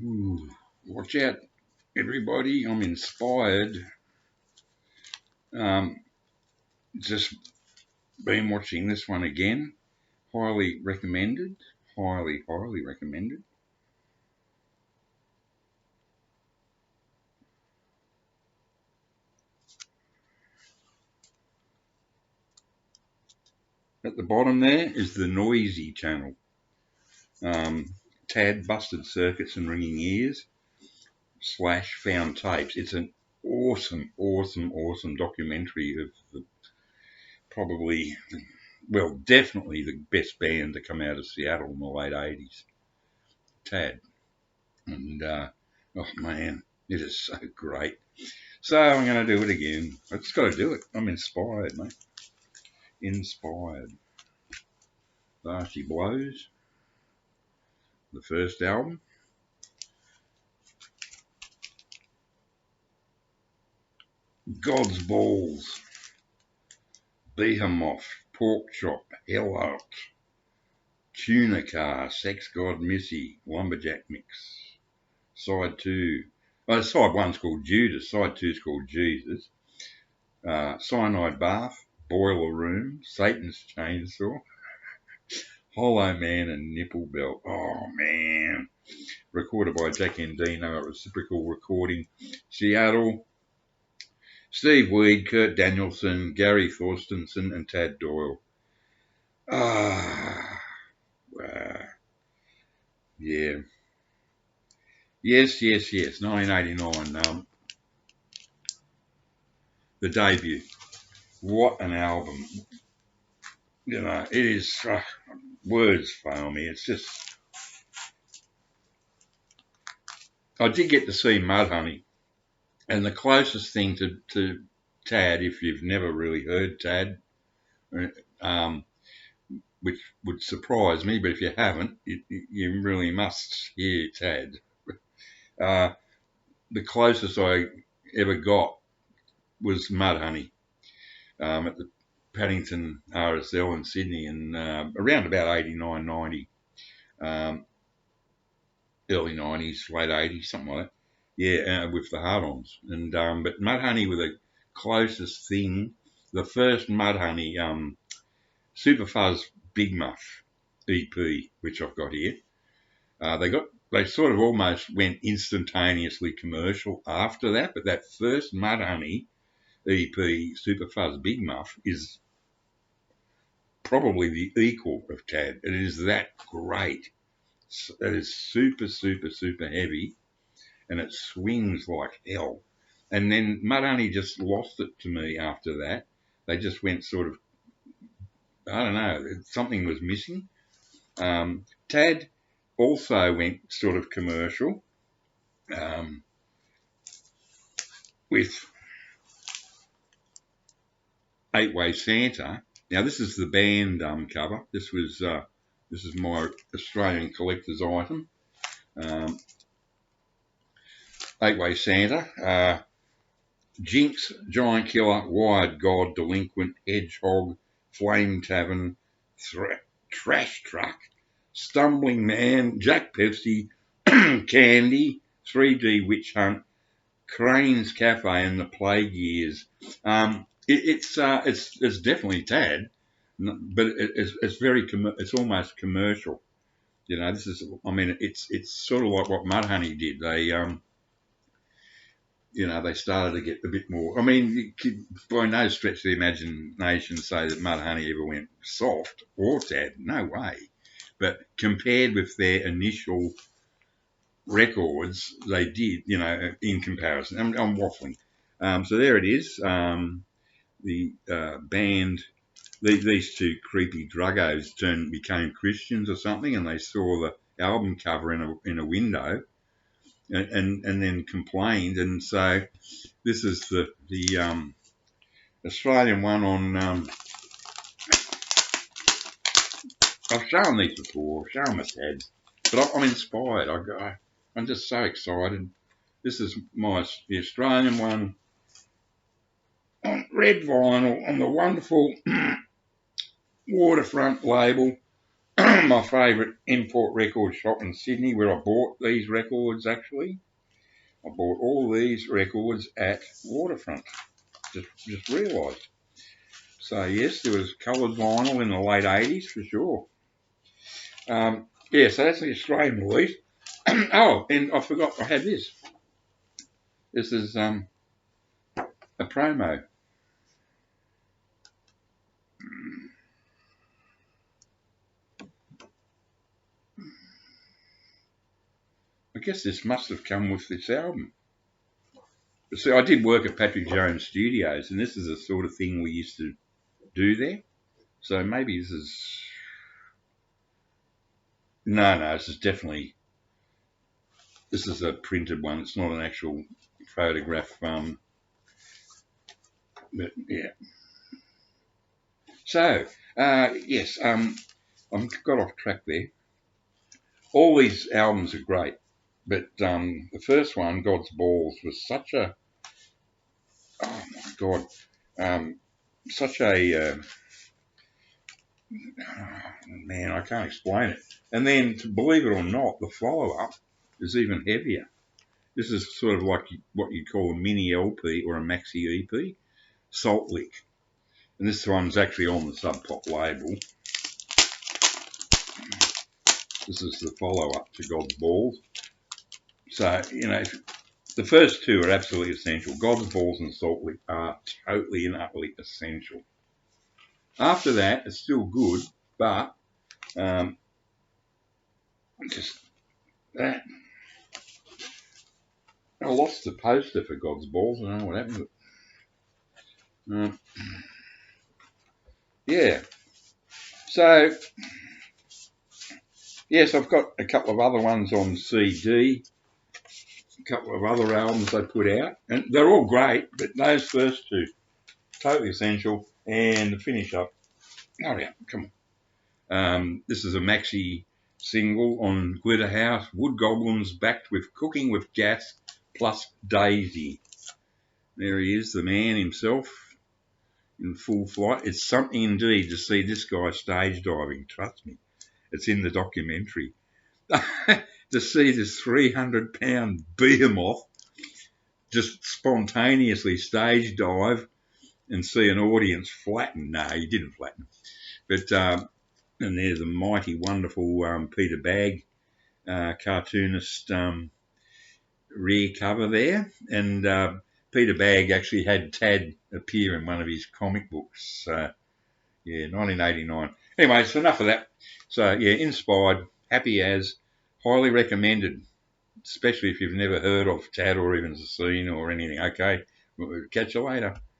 Ooh, watch out, everybody. I'm inspired. Um, just been watching this one again. Highly recommended. Highly, highly recommended. At the bottom there is the noisy channel. Tad busted circuits and ringing ears / found tapes. It's an awesome, awesome, awesome documentary of the probably, well, definitely the best band to come out of Seattle in the late 80s, Tad. And, oh man, it is so great. So I'm going to do it again. I just got to do it. I'm inspired, mate. Inspired. Varsity Blows, the first album. God's Balls, Behemoth, Pork Chop, Hell Out, Tuna Car, Sex God Missy, Lumberjack Mix. Side 2. Side 1's called Judas, Side 2's called Jesus. Cyanide Bath, Boiler Room, Satan's Chainsaw, Hollow Man and Nipple Belt. Oh man. Recorded by Jack Endino at Reciprocal Recording, Seattle. Steve Weed, Kurt Danielson, Gary Thorstensen, and Tad Doyle. Ah, wow. Yeah. Yes, yes, yes. 1989. The debut. What an album. You know, it is, words fail me. It's just, I did get to see Mudhoney, and the closest thing to Tad, if you've never really heard Tad, um, which would surprise me, but if you haven't, you really must hear Tad. Uh, the closest I ever got was Mudhoney at the Paddington RSL in Sydney, and around about 89, 90. Early 90s, late 80s, something like that. Yeah, with the hard-ons. And but Mudhoney were the closest thing. The first Mudhoney Super Fuzz Big Muff EP, which I've got here. They sort of almost went instantaneously commercial after that, but that first Mudhoney EP, Super Fuzz Big Muff, is probably the equal of Tad. It is that great. It is super, super, super heavy, and it swings like hell. And then Mudhoney just lost it to me after that. They just went sort of, I don't know, something was missing. Tad also went sort of commercial um, with Eight Way Santa. Now this is the band cover. This is my Australian collector's item. Um, Eight Way Santa. Jinx, Giant Killer, Wired God, Delinquent, Hedgehog, Flame Tavern, Trash Truck, Stumbling Man, Jack Pepsi, Candy, 3D Witch Hunt, Crane's Cafe, and the Plague Years. It's definitely Tad, but it's it's almost commercial. You know, it's sort of like what Mudhoney did. They started to get a bit more. I mean, you could, by no stretch of the imagination, say that Mudhoney ever went soft or Tad. No way. But compared with their initial records, they did, in comparison. I'm waffling. So there it is. The band, these two creepy druggos became Christians or something, and they saw the album cover in a window, and then complained. And so this is the Australian one on. I've shown these before. I've shown my Tads, but I'm inspired. I'm just so excited. This is the Australian one on red vinyl on the wonderful Waterfront label, my favourite import record shop in Sydney, where I bought these records actually. I bought all these records at Waterfront. Just realised. So yes, there was coloured vinyl in the late 80s for sure. Yeah, so that's the Australian release. Oh, and I forgot I had this. This is a promo. I guess this must have come with this album. See, I did work at Patrick Jones Studios, and this is the sort of thing we used to do there. So maybe this is... No, this is definitely... This is a printed one. It's not an actual photograph. But yeah. So, yes, I got off track there. All these albums are great, but the first one, God's Balls, was such a... Oh, my God. Such a... man, I can't explain it. And then, to believe it or not, the follow-up is even heavier. This is sort of like what you'd call a mini LP or a maxi EP, Salt Lick. And this one's actually on the Sub Pop label. This is the follow-up to God's Balls. So, the first two are absolutely essential. God's Balls and Salt Lick are totally and utterly essential. After that, it's still good, but just that. I lost the poster for God's Balls. I don't know what happened to it. Yeah. So, yes, I've got a couple of other ones on CD, a couple of other albums they put out, and they're all great, but those first two, totally essential. And to finish up, hurry up, come on. This is a maxi single on Glitter House, Wood Goblins, backed with Cooking with Gas plus Daisy. There he is, the man himself, in full flight. It's something indeed to see this guy stage diving, trust me. It's in the documentary. To see this 300-pound behemoth just spontaneously stage dive and see an audience flatten. No, he didn't flatten. But, and there's a mighty, wonderful Peter Bagg cartoonist rear cover there. And Peter Bagg actually had Tad appear in one of his comic books. 1989. Anyway, so enough of that. So, yeah, inspired, happy as, highly recommended, especially if you've never heard of Tad or even seen or anything. Okay, we'll catch you later.